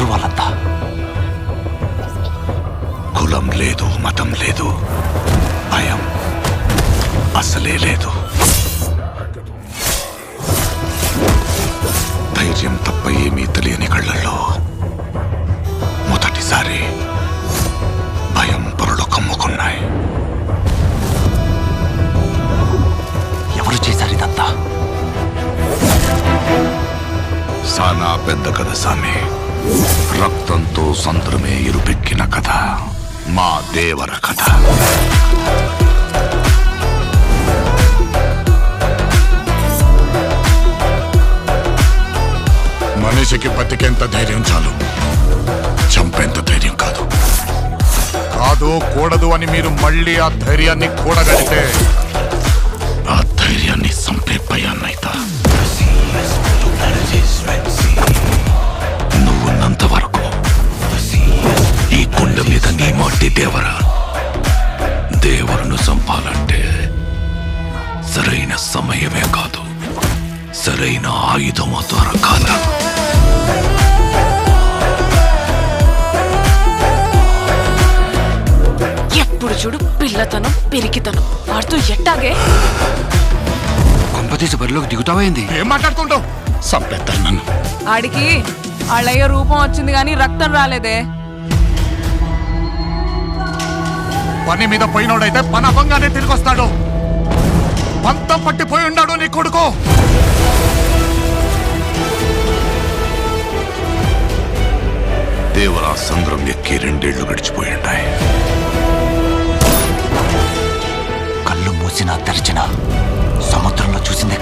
ఎవరు వాళ్ళంతా? కులం లేదు, మతం లేదు, భయం అసలే లేదు. ధైర్యం తప్ప ఏమీ తెలియని కళ్ళల్లో మొదటిసారి భయం పొరలు కమ్ముకున్నాయి. ఎవరు చేశారు ఇదంతా? సానా పెద్ద కథ సామి. రక్తంతో సంద్రమే ఇరుపెక్కిన కథ మా దేవర కథ. మనిషికి బతికేంత ధైర్యం చాలు, చంపేంత ధైర్యం కాదు. కాదు కూడదు అని మీరు మళ్ళీ ఆ ధైర్యాన్ని కూడగలిగితే ఆ ధైర్యాన్ని చంపే భయాన్నైతా. నువ్వున్నంత వరకు ఈ కుండ మీద నీ మట్టి దేవర. దేవరును చంపాలంటే సరైన సమయమే కాదు, సరైన ఆయుధము దొరకాల. ఎప్పుడు చూడు పిల్లతనం పెరిగితనం వాడుతూ ఎట్టాగే. కొంపతీసి బరిలోకి దిగుతావైంది. ఏం మాట్లాడుతుంటావు? చంపేస్తాను నన్ను. ఆడికి వాళ్ళయ్య రూపం వచ్చింది గాని రక్తం రాలేదే. పని మీద పోయినోడైతే పని అవ్వంగానే తిరిగి వస్తాడు. పంతం పట్టిపోయి ఉన్నాడు నీ కొడుకు. దేవరా సంద్రం ఎక్కి 2 ఏళ్లు గడిచిపోయిండాయి. కళ్ళు మూసినా తెరిచినా సముద్రంలో చూసిందే